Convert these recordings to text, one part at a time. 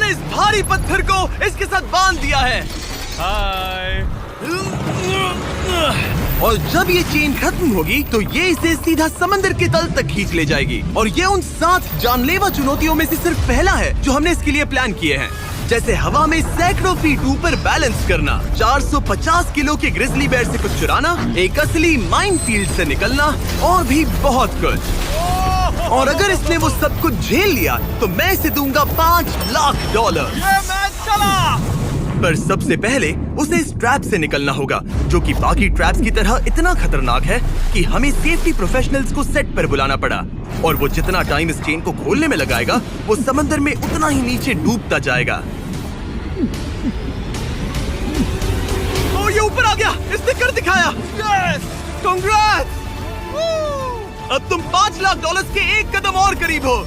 मैंने इस भारी पत्थर को इसके साथ बांध दिया है। हाय। और जब ये चेन खत्म होगी तो ये इसे सीधा समंदर के तल तक खींच ले जाएगी। और ये उन 7 जानलेवा चुनौतियों में से सिर्फ पहला है जो हमने इसके लिए प्लान किए हैं, जैसे हवा में सैकड़ों फीट ऊपर बैलेंस करना, 450 किलो के ग्रिजली बेयर से कुछ चुराना, एक असली माइनफील्ड से निकलना और भी बहुत कुछ। और अगर इसने वो सब कुछ झेल लिया तो मैं इसे दूंगा $5 लाख। ये मैच चला। पर सबसे पहले उसे इस ट्रैप से निकलना होगा, जो कि बाकी ट्रैप्स की तरह इतना खतरनाक है कि हमें सेफ्टी प्रोफेशनल्स को सेट पर बुलाना पड़ा। और वो जितना टाइम इस चेन को खोलने में लगाएगा, वो समंदर में उतना ही नीचे डूबता जाएगा। ओ, ये ऊपर आ गया, इसने कर दिखाया। Yes, congrats! अब तुम $5 लाख के एक कदम और करीब हो।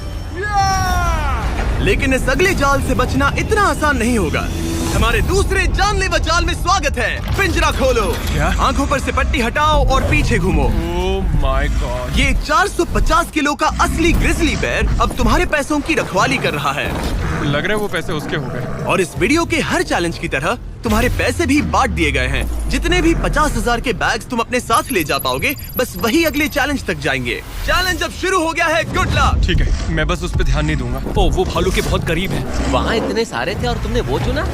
लेकिन इस अगले जाल से बचना इतना आसान नहीं होगा। हमारे दूसरे जानलेवा जाल में स्वागत है। पिंजरा खोलो। क्या? आंखों पर से पट्टी हटाओ और पीछे घूमो। Oh my God. ये 450 किलो का असली ग्रिजली बेयर अब तुम्हारे पैसों की रखवाली कर रहा है। लग रहा है वो पैसे उसके हो गए। और इस वीडियो के हर चैलेंज की तरह तुम्हारे पैसे भी बांट दिए गए हैं। जितने भी 50,000 के बैग्स तुम अपने साथ ले जा पाओगे, बस वही अगले चैलेंज तक जाएंगे। चैलेंज अब शुरू हो गया है। Good luck. ठीक है, मैं बस उस पे ध्यान नहीं दूंगा। ओ, वो भालू के बहुत करीब है। वहाँ इतने सारे थे और तुमने वो चुना।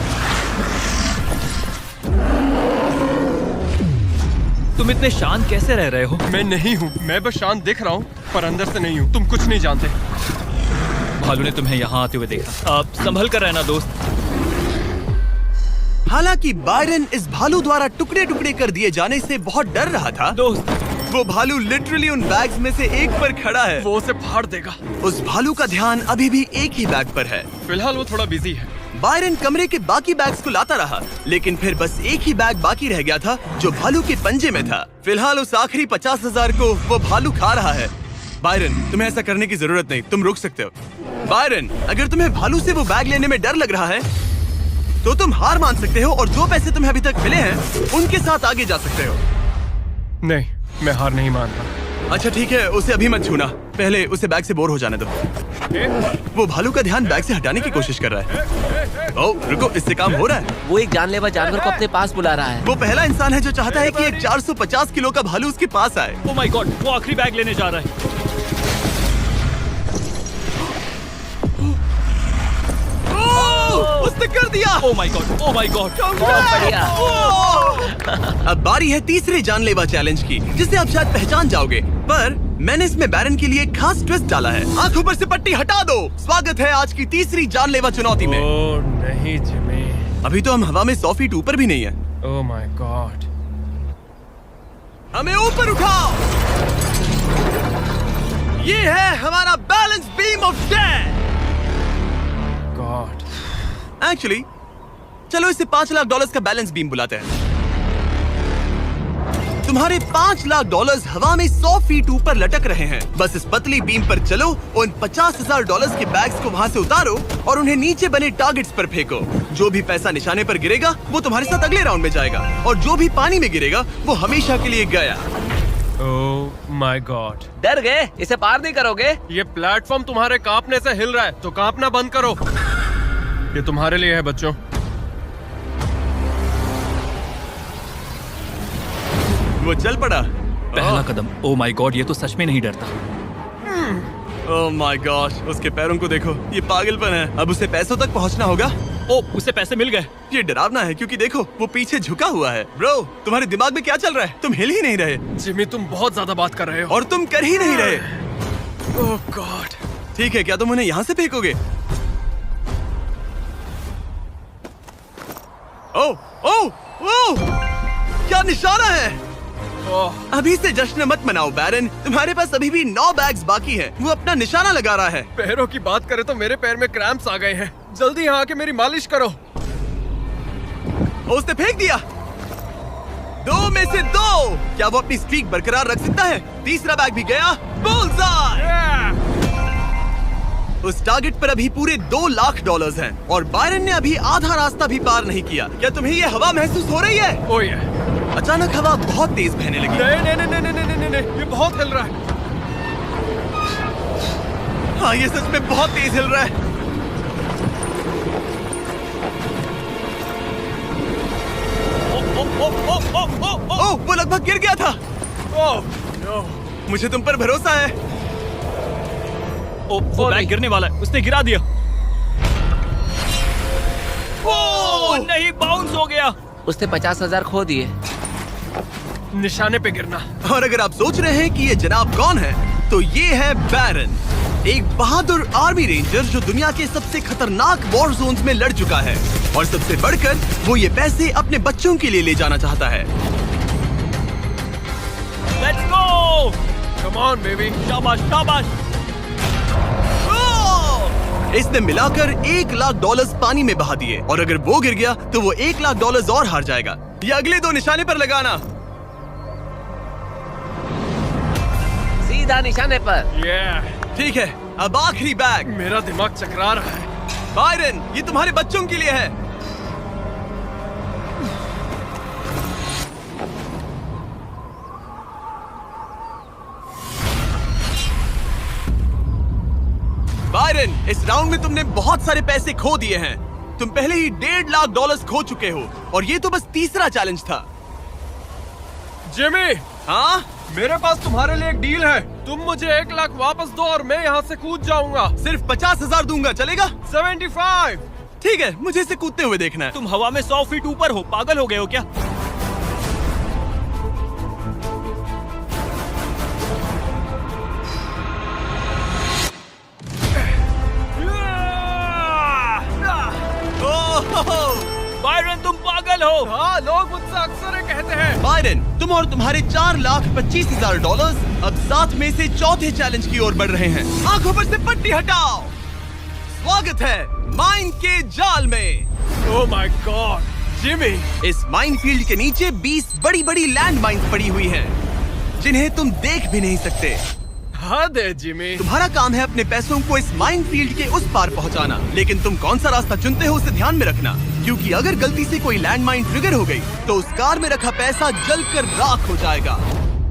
तुम इतने शांत कैसे रह रहे हो? मैं नहीं हूँ, मैं बस शांत दिख रहा हूँ पर अंदर से नहीं हूँ। तुम कुछ नहीं जानते। भालू ने तुम्हें यहाँ आते हुए देखा। अब संभल कर रहना दोस्त। हालांकि बायरन इस भालू द्वारा टुकड़े टुकड़े कर दिए जाने से बहुत डर रहा था। दोस्त, वो भालू लिटरली उन बैग्स में से एक पर खड़ा है। वो उसे फाड़ देगा। उस भालू का ध्यान अभी भी एक ही बैग पर है। फिलहाल वो थोड़ा बिजी है। बायरन कमरे के बाकी बैग्स को लाता रहा, लेकिन फिर बस एक ही बैग बाकी रह गया था जो भालू के पंजे में था। फिलहाल उस आखिरी 50,000 को वो भालू खा रहा है। बायरन, तुम्हें ऐसा करने की जरूरत नहीं, तुम रुक सकते हो। बायरन, अगर तुम्हें भालू से वो बैग लेने में डर लग रहा है तो तुम हार मान सकते हो और जो पैसे तुम्हें अभी तक मिले हैं उनके साथ आगे जा सकते हो। नहीं, मैं हार नहीं मानता। अच्छा ठीक है, उसे अभी मत छूना, पहले उसे बैग से बोर हो जाने दो। वो भालू का ध्यान बैग से हटाने की कोशिश कर रहा है। ओह रुको, इससे काम हो रहा है। वो एक जानलेवा जानवर को अपने पास बुला रहा है। वो पहला इंसान है जो चाहता है कि एक 450 किलो का भालू उसके पास आए। ओ माय गॉड, वो आखिरी बैग लेने जा रहा है। उसने कर दिया। Oh my God, oh my God. बढ़िया। अब बारी है तीसरे जानलेवा चैलेंज की, जिसे आप शायद पहचान जाओगे, पर मैंने इसमें बैरन के लिए एक खास ट्विस्ट डाला है। आंखों पर से पट्टी हटा दो। स्वागत है आज की तीसरी जानलेवा चुनौती में। ओह नहीं जिमी। अभी तो हम हवा में 100 फीट ऊपर भी नहीं है। Oh my God. हमें ऊपर उठाओ। ये है हमारा balance beam of death. God. Actually चलो इसे $5 लाख का बैलेंस बीम बुलाते हैं। तुम्हारे $5 लाख हवा में 100 फीट ऊपर लटक रहे हैं। बस इस पतली बीम पर चलो, उन $50,000 के बैग्स को वहाँ से उतारो और उन्हें नीचे बने टारगेट्स पर फेंको। जो भी पैसा निशाने पर गिरेगा वो तुम्हारे साथ अगले राउंड में जाएगा, और जो भी पानी में गिरेगा वो हमेशा के लिए गया। Oh my God. डर गए? इसे पार नहीं करोगे। ये प्लेटफॉर्म तुम्हारे कांपने से हिल रहा है, तो कांपना बंद करो। ये तुम्हारे लिए है बच्चों। वो चल पड़ा। पहला कदम। ओ माय गॉड, ये तो सच में नहीं डरता। ओह माय गॉड, उसके पैरों को देखो, ये पागलपन है। अब उसे पैसों तक पहुंचना होगा। ओ, उसे पैसे मिल गए। ये डरावना है क्योंकि देखो वो पीछे झुका हुआ है। ब्रो, तुम्हारे दिमाग में क्या चल रहा है? तुम हिल ही नहीं रहे। जिमी तुम बहुत ज्यादा बात कर रहे हो। और तुम कर ही नहीं रहे। ओह गॉड। ठीक है, क्या तुम उन्हें यहाँ से फेंकोगे? ओह ओह ओह, क्या निशाना है। अभी से जश्न मत मनाओ बैरन, तुम्हारे पास अभी भी 9 बैग्स बाकी हैं। वो अपना निशाना लगा रहा है। पैरों की बात करें तो मेरे पैर में क्रैम्प्स आ गए हैं। जल्दी यहाँ आके मेरी मालिश करो। उसने फेंक दिया। 2 में से 2। क्या वो अपनी स्ट्रीक बरकरार रख सकता है? तीसरा बैग भी गया। बुलसआई। उस टारगेट पर अभी पूरे $2 लाख हैं और बायरन ने अभी आधा रास्ता भी पार नहीं किया। क्या तुम्हें ये हवा महसूस हो रही है? ओह ये। अचानक हवा बहुत तेज बहने लगी। नहीं नहीं नहीं नहीं नहीं नहीं नहीं, ये बहुत हिल रहा है। हाँ, ये सच में बहुत तेज हिल रहा है। लगभग गिर गया था। Oh no. मुझे तुम पर भरोसा है। ओ, वो बैग गिरने वाला है, उसने गिरा दिया। ओ नहीं, बाउंस हो गया। उसने 50,000 खो दिए। निशाने पे गिरना। और अगर आप सोच रहे हैं कि ये जनाब कौन है, तो ये है बैरन, एक बहादुर आर्मी रेंजर जो दुनिया के सबसे खतरनाक वॉर जोन्स में लड़ चुका है। और सबसे बढ़कर वो ये पैसे अपने बच्चों के लिए ले जाना चाहता है। Let's go. Come on baby. शाबाश शाबाश। इसने मिलाकर $1,00,000 पानी में बहा दिए, और अगर वो गिर गया तो वो $1,00,000 और हार जाएगा। ये अगले 2 निशाने पर लगाना। सीधा निशाने पर। ठीक है, अब आखिरी बैग। मेरा दिमाग चकरा रहा है। बायरन, ये तुम्हारे बच्चों के लिए है। बायरन, इस राउंड में तुमने बहुत सारे पैसे खो दिए हैं। तुम पहले ही $1,50,000 खो चुके हो, और ये तो बस तीसरा चैलेंज था। जिमी, हाँ, मेरे पास तुम्हारे लिए एक डील है। तुम मुझे 1,00,000 वापस दो और मैं यहाँ से कूद जाऊंगा। सिर्फ 50,000 दूंगा, चलेगा? 75। ठीक है, मुझे इसे कूदते हुए देखना है। तुम हवा में 100 फीट ऊपर हो, पागल हो गए हो क्या? बायरन, तुम पागल हो। हाँ, लोग मुझसे अक्सर ये कहते हैं। बायरन, तुम और तुम्हारे $4,25,000 अब 7 में से चौथे चैलेंज की ओर बढ़ रहे हैं। आंखों पर से पट्टी हटाओ। स्वागत है माइन के जाल में। Oh my God, Jimmy. इस माइन फील्ड के नीचे 20 बड़ी बड़ी लैंड माइन्स पड़ी हुई हैं, जिन्हें तुम देख भी नहीं सकते। हद है जिमी। तुम्हारा काम है अपने पैसों को इस माइन फील्ड के उस पार पहुंचाना, लेकिन तुम कौन सा रास्ता चुनते हो उसे ध्यान में रखना, क्योंकि अगर गलती से कोई लैंड माइन ट्रिगर हो गई तो उस कार में रखा पैसा जलकर राख हो जाएगा।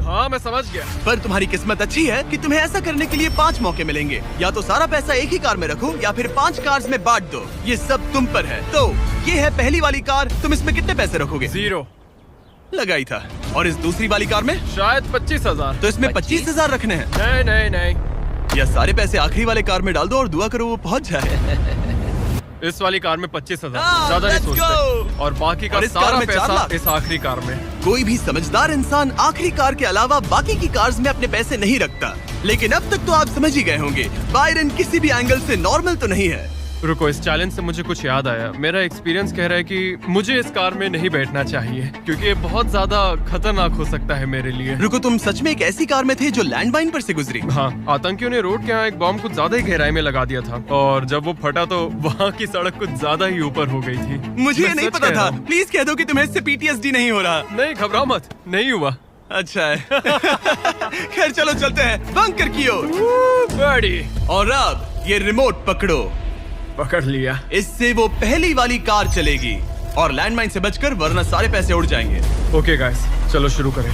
हाँ, मैं समझ गया। पर तुम्हारी किस्मत अच्छी है कि तुम्हें ऐसा करने के लिए 5 मौके मिलेंगे। या तो सारा पैसा एक ही कार में रखो, या फिर 5 कार्स में बांट दो। ये सब तुम पर है। तो ये है पहली वाली कार। तुम इसमें कितने पैसे रखोगे? 0। लगाई था। और इस दूसरी वाली कार में शायद 25,000। तो इसमें 25,000 रखने हैं। नहीं नहीं नहीं। या सारे पैसे आखिरी वाले कार में डाल दो और दुआ करो वो पहुंच जाए। इस वाली कार में 25,000, हाँ, ज्यादा नहीं let's सोचते। go। और बाकी का और इस कार सारा में 4 पैसा लाख। इस आखिरी कार में। कोई भी समझदार इंसान आखिरी कार के अलावा बाकी की कार्स में अपने पैसे नहीं रखता। लेकिन अब तक तो आप समझ ही गए होंगे, बायरन किसी भी एंगल से नॉर्मल तो नहीं है। रुको, इस चैलेंज से मुझे कुछ याद आया। मेरा एक्सपीरियंस कह रहा है कि मुझे इस कार में नहीं बैठना चाहिए, क्योंकि ये बहुत ज्यादा खतरनाक हो सकता है मेरे लिए। रुको, तुम सच में एक ऐसी कार में थे जो लैंडमाइन पर से गुजरी? हाँ, आतंकियों ने रोड के यहाँ एक बॉम्ब कुछ ज्यादा ही गहराई में लगा दिया था, और जब वो फटा तो वहाँ की सड़क कुछ ज्यादा ही ऊपर हो गई थी। मुझे ये मैं नहीं सच पता कह था। रहा हूँ। प्लीज कह दो कि तुम्हें इससे PTSD नहीं हो रहा। नहीं, घबराओ मत, नहीं हुआ। अच्छा है। खैर चलो चलते हैं बंकर की ओर। बड़ी। और अब ये रिमोट पकड़ो। पकड़ लिया। इससे वो पहली वाली कार चलेगी और लैंडमाइन से बचकर, वरना सारे पैसे उड़ जाएंगे। ओके गाइस, चलो शुरू करें।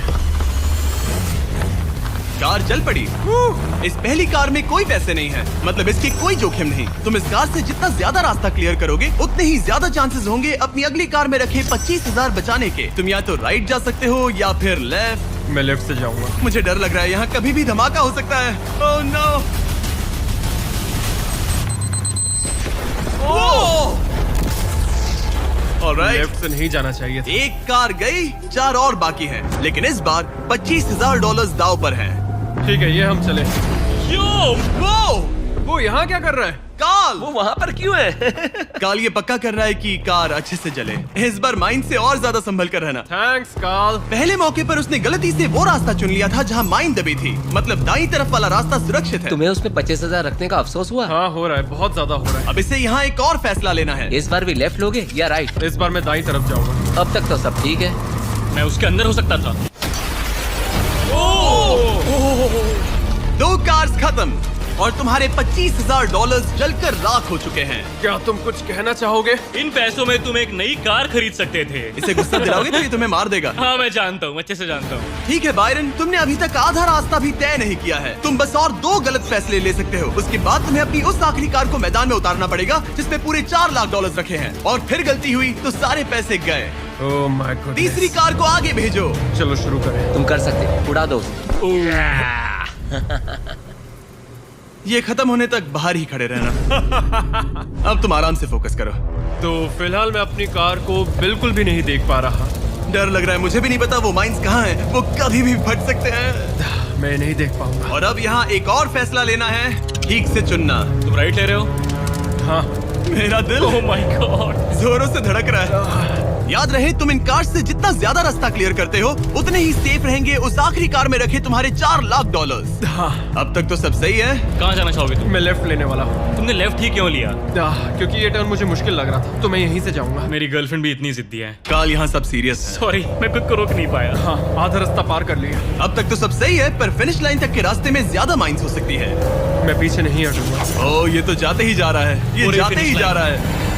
कार चल पड़ी। इस पहली कार में कोई पैसे नहीं है, मतलब इसकी कोई जोखिम नहीं। तुम इस कार से जितना ज्यादा रास्ता क्लियर करोगे, उतने ही ज्यादा चांसेस होंगे अपनी अगली कार में रखे 25,000 बचाने के। तुम या तो राइट जा सकते हो या फिर लेफ्ट। मैं लेफ्ट से जाऊंगा। मुझे डर लग रहा है, यहाँ कभी भी धमाका हो सकता है। Oh no. ऑलराइट, लेफ्ट से नहीं जाना चाहिए था। एक कार गई, 4 और बाकी हैं, लेकिन इस बार $25,000 दाव पर है। ठीक है, ये हम चले। वो यहाँ क्या कर रहा है? काल, वो वहाँ पर क्यों है? काल ये पक्का कर रहा है कि कार अच्छे से चले। इस बार माइन से और ज्यादा संभल कर रहना। थैंक्स काल। पहले मौके पर उसने गलती से वो रास्ता चुन लिया था जहाँ माइन दबी थी, मतलब दाईं तरफ वाला रास्ता सुरक्षित है। तुम्हें उसमें 25,000 रखने का अफसोस हुआ? हाँ, हो रहा है, बहुत ज्यादा हो रहा अब इसे यहाँ एक और फैसला लेना है। इस बार भी लेफ्ट लोगे या राइट? है। इस बार मैं दाईं तरफ जाऊंगा। अब तक तो सब ठीक है। मैं उसके अंदर हो सकता था। 2 कार्स खत्म और तुम्हारे $25,000 जलकर राख हो चुके हैं। क्या तुम कुछ कहना चाहोगे? इन पैसों में तुम एक नई कार खरीद सकते थे। इसे गुस्सा दिलाओगे तो ये तुम्हें मार देगा। हाँ, मैं जानता हूँ, अच्छे से जानता हूँ। ठीक है बायरन, तुमने अभी तक आधा रास्ता भी तय नहीं किया है। तुम बस और 2 गलत फैसले ले सकते हो। उसके बाद तुम्हें अपनी उस आखिरी कार को मैदान में उतारना पड़ेगा जिसमें पूरे $4 लाख रखे हैं। और फिर गलती हुई तो सारे पैसे गए। Oh my God. तीसरी कार को आगे भेजो। चलो शुरू करें। तुम कर सकते हो, उड़ा दो उसे। ये खत्म होने तक बाहर ही खड़े रहना। अब तुम आराम से फोकस करो। तो फिलहाल मैं अपनी कार को बिल्कुल भी नहीं देख पा रहा। डर लग रहा है, मुझे भी नहीं पता वो माइंस कहाँ हैं। वो कभी भी फट सकते हैं। मैं नहीं देख पाऊंगा। और अब यहाँ एक और फैसला लेना है, ठीक से चुनना। तुम राइट ले रहे हो? हाँ। मेरा दिल ओह माय गॉड। जोरों से धड़क रहा है। याद रहे, तुम इन कार्स से जितना ज्यादा रास्ता क्लियर करते हो उतने ही सेफ रहेंगे उस आखिरी कार में रखे तुम्हारे $4 लाख। हाँ। अब तक तो सब सही है। कहाँ जाना चाहोगे तुम? मैं लेफ्ट लेने वाला हूँ। तुमने लेफ्ट ही क्यों लिया? क्योंकि ये टर्न मुझे मुश्किल लग रहा था, तो मैं यहीं से जाऊंगा। मेरी गर्लफ्रेंड भी इतनी जिद्दी है। काल, यहाँ सब सीरियस है। सॉरी, मैं खुद को रोक नहीं पाया। हाँ, आधा रास्ता पार कर लिया। अब तक तो सब सही है, पर फिनिश लाइन तक के रास्ते में ज्यादा माइंस हो सकती है। मैं पीछे नहीं हटूंगा। ओह, ये तो जाते ही जा रहा है। ये पूरी जाते ही finish जा line। रहा है।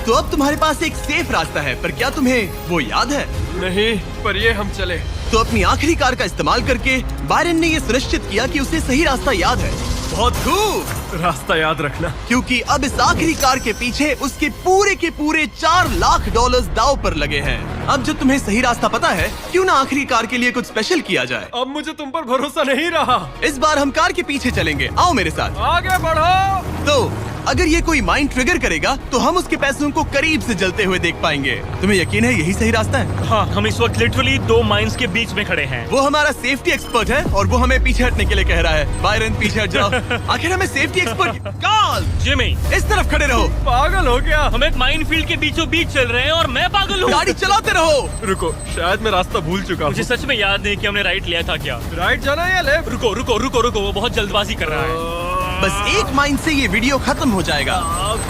तो अब तुम्हारे पास एक सेफ रास्ता है, पर क्या तुम्हें वो याद है? नहीं, पर ये हम चले। तो अपनी आखिरी कार का इस्तेमाल करके बायरन ने ये सुनिश्चित किया कि उसे सही रास्ता याद है। बहुत खूब। रास्ता याद रखना। क्योंकि अब इस आखिरी कार के पीछे उसके पूरे के पूरे $4 लाख दांव पर लगे हैं। अब जो तुम्हें सही रास्ता पता है, क्यों ना आखिरी कार के लिए कुछ स्पेशल किया जाए। अब मुझे तुम पर भरोसा नहीं रहा। इस बार हम कार के पीछे चलेंगे, आओ मेरे साथ। आगे बढ़ो। तो अगर ये कोई माइंड ट्रिगर करेगा तो हम उसके पैसों को करीब से जलते हुए देख पाएंगे। तुम्हें यकीन है यही सही रास्ता है? हाँ, हम इस वक्त लिटरली 2 माइंस के बीच में खड़े हैं। वो हमारा सेफ्टी एक्सपर्ट है और वो हमें पीछे हटने के लिए कह रहा है। बायरन, पीछे हट जाओ। आखिर हमें सेफ्टी एक्सपर्ट काल, जिमी, इस तरफ खड़े रहो। पागल हो गया। हम एक माइनफील्ड के बीचों बीच चल रहे हैं और मैं पागल हूँ। गाड़ी चलाते रहो। रुको, शायद मैं रास्ता भूल चुका हूँ। मुझे सच में याद नहीं कि हमने राइट लिया था क्या। राइट जाना है या लेफ्ट? रुको रुको रुको रुको, वो बहुत जल्दबाजी कर रहा है। बस एक माइंड से ये वीडियो खत्म हो जाएगा।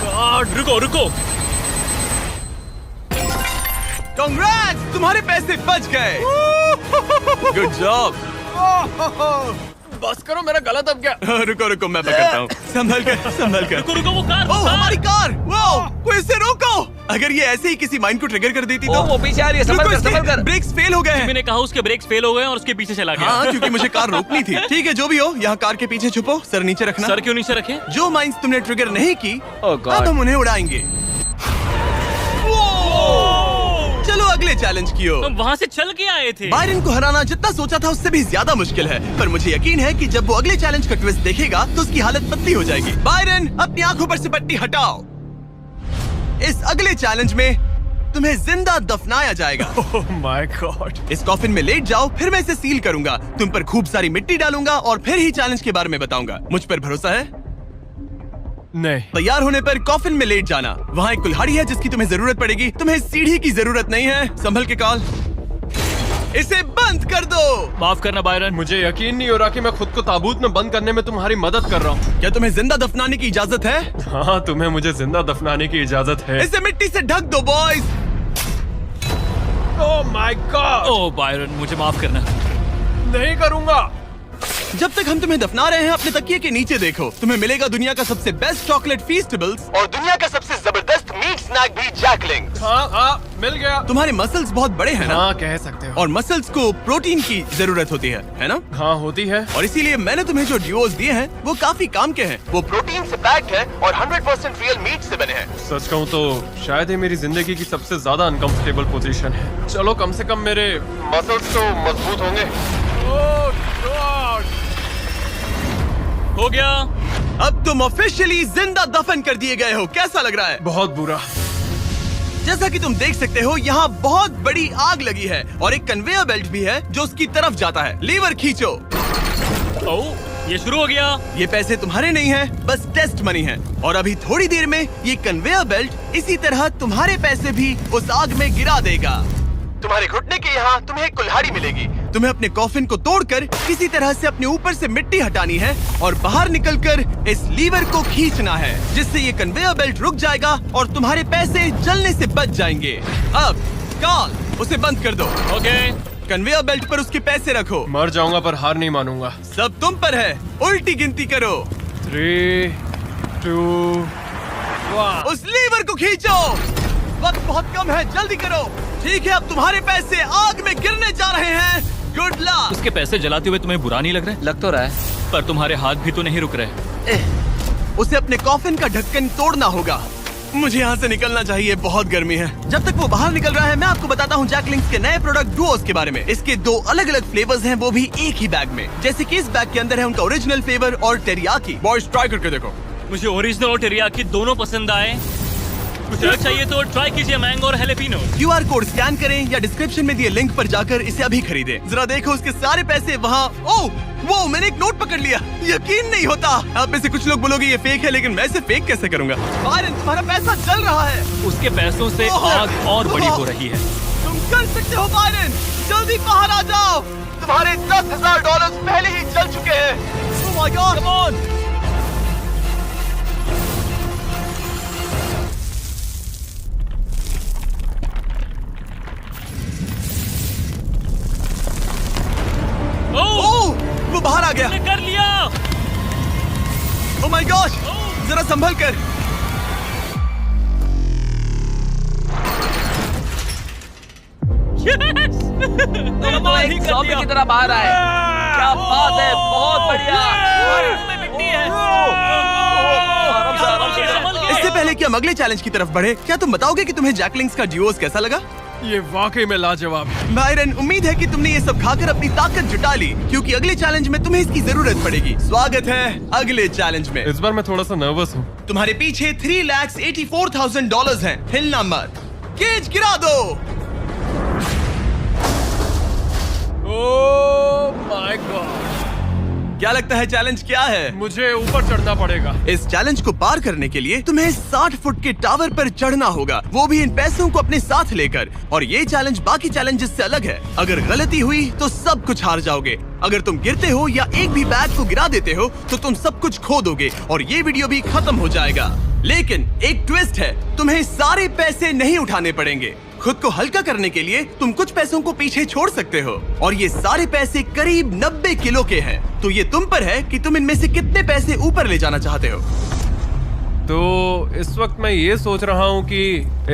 गॉड, रुको रुको। कांग्रेट्स, तुम्हारे पैसे बच गए। Good job. बस करो, मेरा गला दब गया। रुको रुको, मैं पकड़ता हूँ। संभल कर, संभल कर। रुको रुको, वो कार। ओह, हमारी कार। वो कोई इसे रोको। अगर ये ऐसे ही किसी माइंड को ट्रिगर कर देती तो। वो पीछे आ रही है, संभल रुको, कर, संभल इसके कर। ब्रेक्स फेल हो गए हैं। मैंने कहा उसके ब्रेक्स फेल हो गए और उसके पीछे चला गया। हाँ, क्योंकि मुझे कार रोकनी थी। ठीक है, जो भी हो, यहाँ कार के पीछे छुपो, सर नीचे रखना। सर क्यों नीचे रखे? जो माइंस तुमने ट्रिगर नहीं की, Oh God। अब हम उन्हें उड़ाएंगे। चलो अगले चैलेंज की ओर। हम वहाँ से चल के आए थे। बायरन को हराना जितना सोचा था उससे भी ज्यादा मुश्किल है, पर मुझे यकीन है कि जब वो अगले चैलेंज का ट्विस्ट देखेगा तो उसकी हालत पतली हो जाएगी। बायरन, अपनी आंखों पर से पट्टी हटाओ। इस अगले चैलेंज में तुम्हें जिंदा दफनाया जाएगा। Oh my God. इस कॉफिन में लेट जाओ, फिर मैं इसे सील करूंगा, तुम पर खूब सारी मिट्टी डालूंगा और फिर ही चैलेंज के बारे में बताऊंगा। मुझ पर भरोसा है? नहीं। तैयार होने पर कॉफिन में लेट जाना। वहाँ एक कुल्हाड़ी है जिसकी तुम्हें जरूरत पड़ेगी। तुम्हें सीढ़ी की जरूरत नहीं है। संभल के कॉल, इसे बंद कर दो। माफ करना बायरन। मुझे यकीन नहीं हो रहा कि मैं खुद को ताबूत में बंद करने में तुम्हारी मदद कर रहा हूँ। क्या तुम्हें जिंदा दफनाने की इजाजत है? हाँ, तुम्हें मुझे जिंदा दफनाने की इजाजत है। इसे मिट्टी से ढक दो boys. Oh my God. Oh Byron, मुझे माफ करना। नहीं करूँगा। जब तक हम तुम्हें दफना रहे हैं, अपने तकिए के नीचे देखो। तुम्हें मिलेगा दुनिया का सबसे बेस्ट चॉकलेट फीस्टेबल्स और दुनिया का सबसे जबरदस्त मीट स्नैक भी, जैकलिंग। हाँ, मिल गया। तुम्हारे मसल्स बहुत बड़े हैं ना? हाँ, कह सकते हो। और मसल्स को प्रोटीन की जरूरत होती है ना? हाँ, होती है। और इसीलिए मैंने तुम्हें जो ड्यूओस दिए हैं वो काफी काम के हैं। वो प्रोटीन से पैक्ड है और 100% रियल मीट से बने हैं। सच कहूँ तो शायद ये मेरी जिंदगी की सबसे ज्यादा अनकंफर्टेबल पोजीशन है। चलो, कम से कम मेरे मसल्स तो मजबूत होंगे। ओह गॉड। हो गया। अब तुम ऑफिशियली जिंदा दफन कर दिए गए हो। कैसा लग रहा है? बहुत बुरा। जैसा कि तुम देख सकते हो, यहाँ बहुत बड़ी आग लगी है और एक कन्वेयर बेल्ट भी है जो उसकी तरफ जाता है। लीवर खींचो। ओह, ये शुरू हो गया। ये पैसे तुम्हारे नहीं हैं, बस टेस्ट मनी है। और अभी थोड़ी देर में ये कन्वेयर बेल्ट इसी तरह तुम्हारे पैसे भी उस आग में गिरा देगा। तुम्हारे घुटने के यहाँ तुम्हें एक कुल्हाड़ी मिलेगी। तुम्हें अपने कॉफिन को तोड़कर किसी तरह से अपने ऊपर से मिट्टी हटानी है और बाहर निकलकर इस लीवर को खींचना है, जिससे ये कन्वेयर बेल्ट रुक जाएगा और तुम्हारे पैसे जलने से बच जाएंगे। अब कॉल, उसे बंद कर दो। ओके। कन्वेयर बेल्ट पर उसके पैसे रखो। मर जाऊंगा पर हार नहीं मानूंगा। सब तुम पर है। उल्टी गिनती करो। 3, 2, 1। उस लीवर को खींचो। वक्त बहुत कम है, जल्दी करो। ठीक है, अब तुम्हारे पैसे आग में गिरने जा रहे हैं। Good luck. उसके पैसे जलाते हुए तुम्हें बुरा नहीं लग रहा है? लग तो रहा है। पर तुम्हारे हाथ भी तो नहीं रुक रहे। उसे अपने कॉफिन का ढक्कन तोड़ना होगा। मुझे यहाँ से निकलना चाहिए, बहुत गर्मी है। जब तक वो बाहर निकल रहा है, मैं आपको बताता हूँ जैक लिंक्स के नए प्रोडक्ट डुओस के बारे में। इसके 2 अलग अलग फ्लेवर्स हैं, वो भी एक ही बैग में। जैसे कि इस बैग के अंदर है उनका ओरिजिनल फ्लेवर और टेरियाकी। बॉयज ट्राई करके देखो। मुझे ओरिजिनल और टेरियाकी दोनों पसंद आए। कुछ अलग चाहिए तो ट्राई कीजिए मैंगो और हैलेपिनो। QR कोड स्कैन करें या डिस्क्रिप्शन में दिए लिंक पर जाकर इसे अभी खरीदें। जरा देखो उसके सारे पैसे वहाँ। ओह वो मैंने एक नोट पकड़ लिया, यकीन नहीं होता। आप में से कुछ लोग बोलोगे ये फेक है, लेकिन मैं इसे फेक कैसे करूँगा? बायरन तुम्हारा पैसा चल रहा है। उसके पैसों से आग और बड़ी हो रही है। तुम कर सकते हो बायरन, जल्दी बाहर आ जाओ। तुम्हारे $10,000 पहले ही चल चुके हैं। Oh my God, come on! ओह, वो बाहर आ गया। कर लिया। Oh my gosh, जरा संभल कर। तुम तो एक ज़ॉम्बी की तरह बाहर आए। क्या बात है, बहुत बढ़िया। इससे पहले कि हम अगले चैलेंज की तरफ बढ़े, क्या तुम बताओगे कि तुम्हें जैक लिंक्स का ड्यूओस कैसा लगा? ये वाकई में लाजवाब है। बायरन, उम्मीद है कि तुमने ये सब खाकर अपनी ताकत जुटा ली, क्योंकि अगले चैलेंज में तुम्हें इसकी जरूरत पड़ेगी। स्वागत है अगले चैलेंज में। इस बार मैं थोड़ा सा नर्वस हूँ। तुम्हारे पीछे $3,84,000 हैं। हिलना मत। केज गिरा दो। ओह माय गॉड, क्या लगता है चैलेंज क्या है? मुझे ऊपर चढ़ना पड़ेगा। इस चैलेंज को पार करने के लिए तुम्हें 60 फुट के टावर पर चढ़ना होगा, वो भी इन पैसों को अपने साथ लेकर। और ये चैलेंज बाकी चैलेंजेस से अलग है। अगर गलती हुई तो सब कुछ हार जाओगे। अगर तुम गिरते हो या एक भी बैग को गिरा देते हो तो तुम सब कुछ खो दोगे और ये वीडियो भी खत्म हो जाएगा। लेकिन एक ट्विस्ट है, तुम्हें सारे पैसे नहीं उठाने पड़ेंगे। खुद को हल्का करने के लिए तुम कुछ पैसों को पीछे छोड़ सकते हो और ये सारे पैसे करीब 90 किलो के हैं। तो ये तुम पर है कि तुम इनमें से कितने पैसे ऊपर ले जाना चाहते हो। तो इस वक्त मैं ये सोच रहा हूँ कि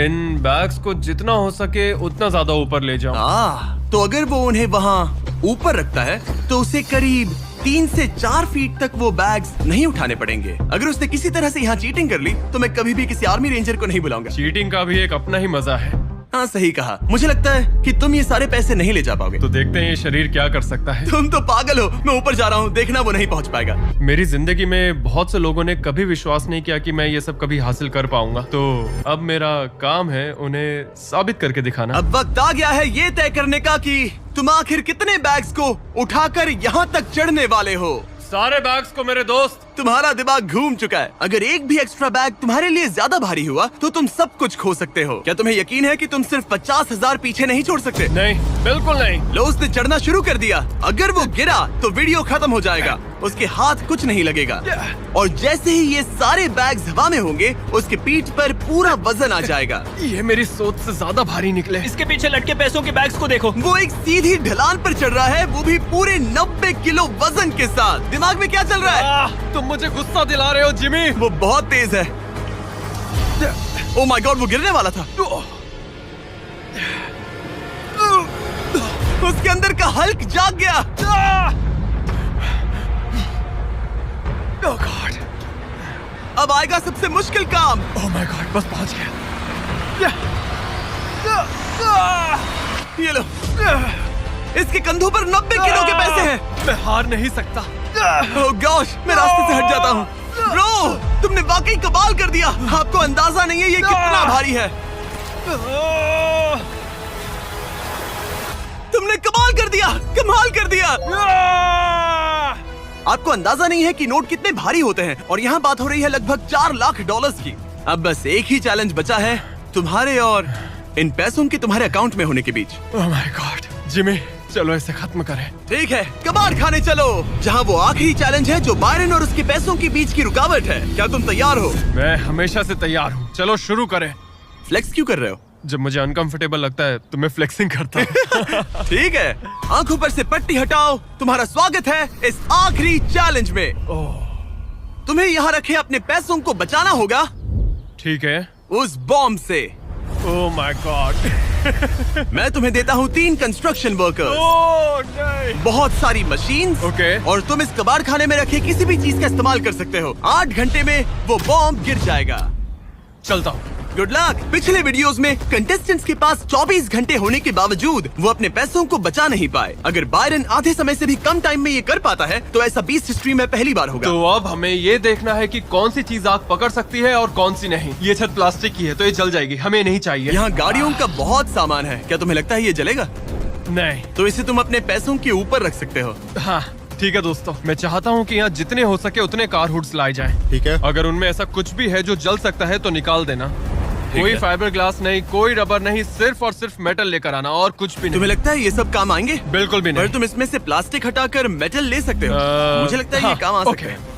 इन बैग्स को जितना हो सके उतना ज्यादा ऊपर ले जाऊं। तो अगर वो उन्हें वहाँ ऊपर रखता है तो उसे करीब 3 से 4 फीट तक वो बैग्स नहीं उठाने पड़ेंगे। अगर उसने किसी तरह से यहाँ चीटिंग कर ली तो मैं कभी भी किसी आर्मी रेंजर को नहीं बुलाऊंगा। चीटिंग का भी एक अपना ही मजा है। हाँ सही कहा। मुझे लगता है कि तुम ये सारे पैसे नहीं ले जा पाओगे। तो देखते हैं ये शरीर क्या कर सकता है। तुम तो पागल हो। मैं ऊपर जा रहा हूँ, देखना वो नहीं पहुँच पाएगा। मेरी जिंदगी में बहुत से लोगों ने कभी विश्वास नहीं किया कि मैं ये सब कभी हासिल कर पाऊंगा। तो अब मेरा काम है उन्हें साबित करके दिखाना। अब वक्त आ गया है ये तय करने का कि तुम आखिर कितने बैग्स को उठाकर यहाँ तक चढ़ने वाले हो। सारे बैग्स को मेरे दोस्त। तुम्हारा दिमाग घूम चुका है। अगर एक भी एक्स्ट्रा बैग तुम्हारे लिए ज्यादा भारी हुआ तो तुम सब कुछ खो सकते हो। क्या तुम्हें यकीन है कि तुम सिर्फ 50,000 पीछे नहीं छोड़ सकते? नहीं, बिल्कुल नहीं। लो उसने चढ़ना शुरू कर दिया। अगर वो गिरा तो वीडियो खत्म हो जाएगा। उसके हाथ कुछ नहीं लगेगा और जैसे ही ये सारे बैग्स हवा में होंगे उसके पीठ पर पूरा वजन आ जाएगा। ये मेरी सोच से ज्यादा भारी निकले। इसके पीछे लटके पैसों के बैग्स को देखो। वो एक सीधी ढलान पर चढ़ रहा है, वो भी पूरे 90 किलो वजन के साथ। दिमाग में क्या चल रहा है? तुम मुझे गुस्सा दिला रहे हो जिमी। वो बहुत तेज है। ओह माय गॉड, वो गिरने वाला था। उसके अंदर का हल्क जाग गया। ओह गॉड, अब आएगा सबसे मुश्किल काम। ओह माय गॉड, बस पहुंच गया। ये लो, इसके कंधों पर 90 किलो के पैसे हैं। मैं हार नहीं सकता। ओह गॉश, मैं रास्ते से हट जाता हूँ। ब्रो, तुमने वाकई कमाल कर दिया। आपको अंदाजा नहीं है ये कितना भारी है। तुमने कमाल कर दिया, कमाल कर दिया। आपको अंदाजा नहीं है कि नोट कितने भारी होते हैं और यहाँ बात हो रही है लगभग $4 लाख की। अब बस एक ही चैलेंज बचा है, तुम्हारे और इन पैसों के तुम्हारे अकाउंट में होने के बीच। ओह माय गॉड, जिमी चलो इसे खत्म करें। ठीक है, कबाड़ खाने चलो, जहाँ वो आखिरी चैलेंज है जो बायरन और उसके पैसों के बीच की रुकावट है। क्या तुम तैयार हो? मैं हमेशा से तैयार हूँ। चलो शुरू करें। फ्लेक्स क्यों कर रहे हो? जब मुझे अनकंफर्टेबल लगता है तो मैं फ्लेक्सिंग करता हूँ। ठीक है, आंखों पर से पट्टी हटाओ। तुम्हारा स्वागत है इस आखिरी चैलेंज में। तुम्हें यहाँ रखे अपने पैसों को बचाना होगा। ठीक है। उस बॉम्ब से। Oh my God. मैं तुम्हें देता हूँ 3 कंस्ट्रक्शन वर्कर्स, ओह नहीं। बहुत सारी मशीन्स, ओके। और तुम इस कबाड़ खाने में रखे किसी भी चीज का इस्तेमाल कर सकते हो। 8 घंटे में वो बॉम्ब गिर जाएगा। चलता हूँ। Good luck. पिछले वीडियोस में कंटेस्टेंट्स के पास 24 घंटे होने के बावजूद वो अपने पैसों को बचा नहीं पाए। अगर बायरन आधे समय से भी कम टाइम में ये कर पाता है तो ऐसा बीस्ट हिस्ट्री में पहली बार होगा। तो अब हमें ये देखना है कि कौन सी चीज आग पकड़ सकती है और कौन सी नहीं। ये छत प्लास्टिक की है तो ये जल जाएगी, हमें नहीं चाहिए। यहाँ गाड़ियों का बहुत सामान है, क्या तुम्हें लगता है ये जलेगा? नहीं। तो इसे तुम अपने पैसों के ऊपर रख सकते हो। हाँ ठीक है दोस्तों, मैं चाहता हूँ कि यहाँ जितने हो सके उतने कार हुड्स लाए जाएं। ठीक है। अगर उनमें ऐसा कुछ भी है जो जल सकता है तो निकाल देना। कोई है। फाइबर ग्लास नहीं, कोई रबर नहीं, सिर्फ और सिर्फ मेटल लेकर आना और कुछ भी नहीं। तुम्हें लगता है ये सब काम आएंगे? बिल्कुल भी पर नहीं। तुम इसमें से प्लास्टिक हटाकर मेटल ले सकते हो। मुझे लगता है ये हाँ, काम आ सकता ओके। है।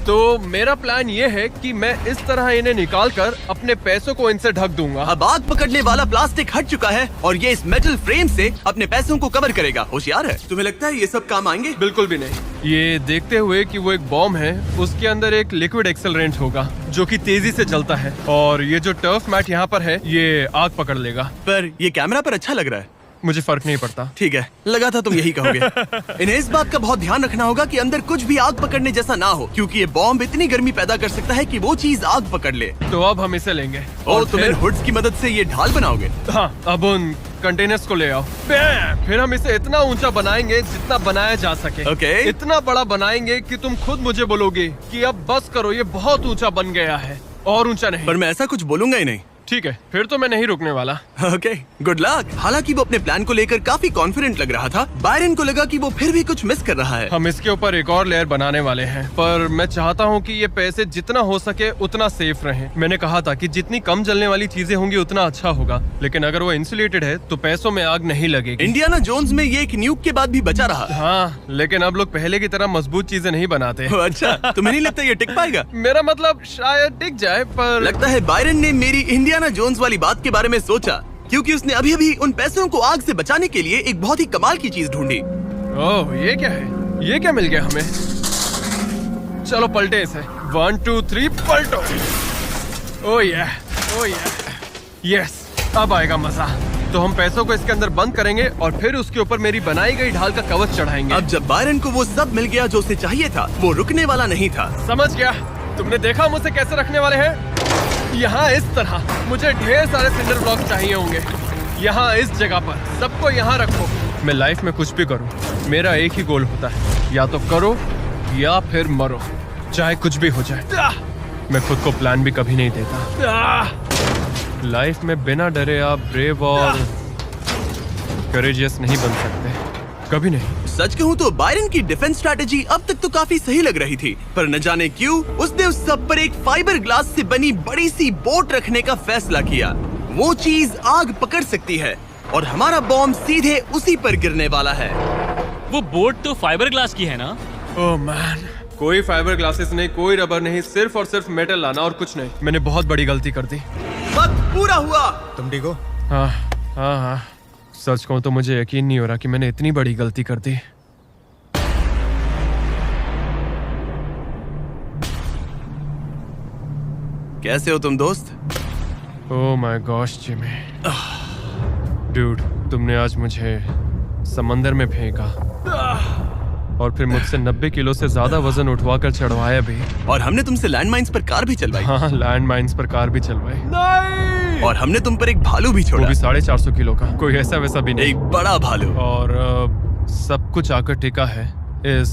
तो मेरा प्लान ये है कि मैं इस तरह इन्हें निकाल कर अपने पैसों को इनसे ढक दूंगा। अब आग पकड़ने वाला प्लास्टिक हट चुका है और ये इस मेटल फ्रेम से अपने पैसों को कवर करेगा। होशियार है। तुम्हें लगता है ये सब काम आएंगे? बिल्कुल भी नहीं। ये देखते हुए कि वो एक बॉम्ब है, उसके अंदर एक लिक्विड एक्सेलरेंट होगा जो कि तेजी से जलता है और ये जो टर्फ मैट यहाँ पर है ये आग पकड़ लेगा। पर ये कैमरा पर अच्छा लग रहा है। मुझे फर्क नहीं पड़ता। ठीक है, लगा था तुम यही कहोगे। इन्हें इस बात का बहुत ध्यान रखना होगा कि अंदर कुछ भी आग पकड़ने जैसा ना हो, क्योंकि ये बॉम्ब इतनी गर्मी पैदा कर सकता है कि वो चीज आग पकड़ ले। तो अब हम इसे लेंगे और तुम इन फिर हुड्स की मदद से ये ढाल बनाओगे। हाँ, अब उन कंटेनर्स को ले आओ। फिर हम इसे इतना ऊंचा बनाएंगे जितना बनाया जा सके। ओके। इतना बड़ा बनाएंगे कि तुम खुद मुझे बोलोगे कि अब बस करो, ये बहुत ऊंचा बन गया है। और ऊंचा नहीं। पर मैं ऐसा कुछ बोलूंगा ही नहीं। ठीक है, फिर तो मैं नहीं रुकने वाला। Okay, good luck. हालांकि वो अपने प्लान को लेकर काफी कॉन्फिडेंट लग रहा था, बायरन को लगा कि वो फिर भी कुछ मिस कर रहा है। हम इसके ऊपर एक और लेयर बनाने वाले हैं, पर मैं चाहता हूँ कि ये पैसे जितना हो सके उतना सेफ रहें। मैंने कहा था कि जितनी कम जलने वाली चीजें होंगी उतना अच्छा होगा, लेकिन अगर वो इंसुलेटेड है तो पैसों में आग नहीं लगेगी। इंडियाना जोन्स में ये एक न्यूक के बाद भी बचा रहा। हाँ, लेकिन अब लोग पहले की तरह मजबूत चीजें नहीं बनाते। अच्छा, तुम्हें नहीं लगता ये टिक पाएगा? मेरा मतलब शायद टिक जाए, पर लगता है बायरन ने मेरी इंडियाना जोन्स वाली बात के बारे में सोचा, क्योंकि उसने अभी अभी उन पैसों को आग से बचाने के लिए एक बहुत ही कमाल की चीज ढूंढी। ओह, ये क्या है? ये क्या मिल गया हमें? चलो पलटे इसे। 1 2 3 पलटो। ओह या, ओह या, यस, अब आएगा मजा। तो हम पैसों को इसके अंदर बंद करेंगे और फिर उसके ऊपर मेरी बनाई गई ढाल का कवच चढ़ाएंगे। अब जब बायरन को वो सब मिल गया जो उसे चाहिए था, वो रुकने वाला नहीं था। समझ गया। तुमने देखा मुझे कैसे रखने वाले हैं? यहाँ इस तरह मुझे ढेर सारे सिंडर ब्लॉक चाहिए होंगे। यहाँ इस जगह पर सबको यहाँ रखो। मैं लाइफ में कुछ भी करूँ, मेरा एक ही गोल होता है, या तो करो या फिर मरो, चाहे कुछ भी हो जाए। मैं खुद को प्लान भी कभी नहीं देता। लाइफ में बिना डरे आप ब्रेव और करेजियस नहीं बन सकते, कभी नहीं। सच कहूँ तो बायरन की डिफेंस स्ट्रैटेजी अब तक तो काफी सही लग रही थी, पर न जाने क्यों उसने उस सब पर एक फाइबर ग्लास से बनी बड़ी सी बोट रखने का फैसला किया। वो चीज आग पकड़ सकती है और हमारा बॉम्ब सीधे उसी पर गिरने वाला है। वो बोट तो फाइबर ग्लास की है ना? ओह मैन, कोई फाइबर ग्लासेस नहीं, कोई रबर नहीं, सिर्फ और सिर्फ मेटल लाना और कुछ नहीं। मैंने बहुत बड़ी गलती कर दी। वक्त पूरा हुआ। तुम ठीक हो? हाँ हाँ हाँ, सच कहूँ तो मुझे यकीन नहीं हो रहा कि मैंने इतनी बड़ी गलती कर दी। कैसे हो तुम दोस्त? Oh my gosh Jimmy, dude, तुमने आज मुझे समंदर में फेंका और फिर मुझसे 90 किलो से ज्यादा वजन उठवा कर चढ़वाया भी। और हमने तुमसे लैंडमाइंस पर कार भी चलवाई। हाँ, लैंड माइन्स पर कार भी चलवाई। नहीं! और हमने तुम पर एक भालू भी वो छोड़ा। भी 450 किलो का, कोई ऐसा वैसा भी नहीं। एक बड़ा भालू। और सब कुछ आकर टिका है इस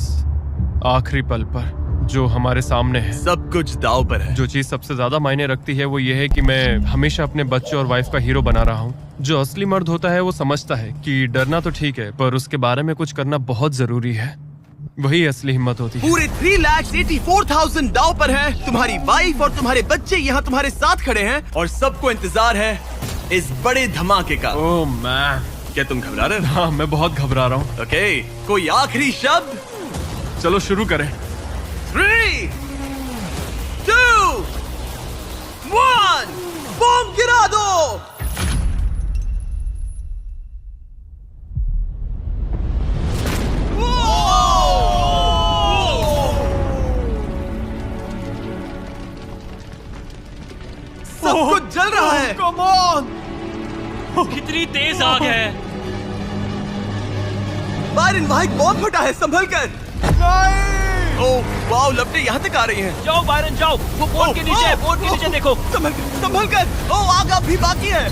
आखिरी पल पर जो हमारे सामने है। सब कुछ दाव पर है। जो चीज सबसे ज्यादा मायने रखती है वो ये है कि मैं हमेशा अपने बच्चों और वाइफ का हीरो बना रहा हूँ। जो असली मर्द होता है वो समझता है कि डरना तो ठीक है, पर उसके बारे में कुछ करना बहुत जरूरी है। वही असली हिम्मत होती है। पूरे 3,84,000 दाव पर है। तुम्हारी वाइफ और तुम्हारे बच्चे यहाँ तुम्हारे साथ खड़े हैं और सबको इंतजार है इस बड़े धमाके का। ओह मैन, क्या तुम घबरा रहे हो? हाँ, मैं बहुत घबरा रहा हूँ। ओके, कोई आखिरी शब्द? चलो शुरू करें। 3, 2, 1, बॉम्ब गिरा दो। सब कुछ जल रहा है। Come on! कितनी तेज आग है। बायरन, वहाँ एक बॉम्ब फटा है, संभल कर। नहीं! ओह वाओ, लपटें यहाँ तक आ रही हैं। जाओ बायरन जाओ, वो बोर्ड के नीचे है, बोर्ड के नीचे देखो। संभल कर। ओह आग अभी बाकी है।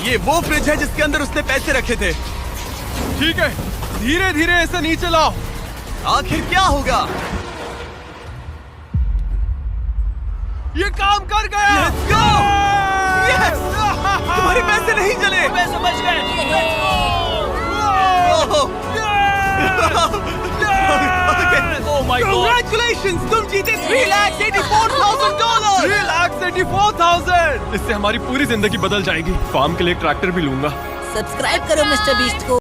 ये वो फ्रिज है जिसके अंदर उसने पैसे रखे थे। ठीक है, धीरे धीरे इसे नीचे लाओ। आखिर क्या होगा? ये काम कर गया। Let's go! Yes! तुम्हारे पैसे नहीं जले। मैं समझ गए। Oh my God! Congratulations! तुम जीते $3,84,000। $3,84,000। इससे हमारी पूरी जिंदगी बदल जाएगी। फार्म के लिए ट्रैक्टर भी लूंगा। सब्सक्राइब करो मिस्टर बीस्ट को।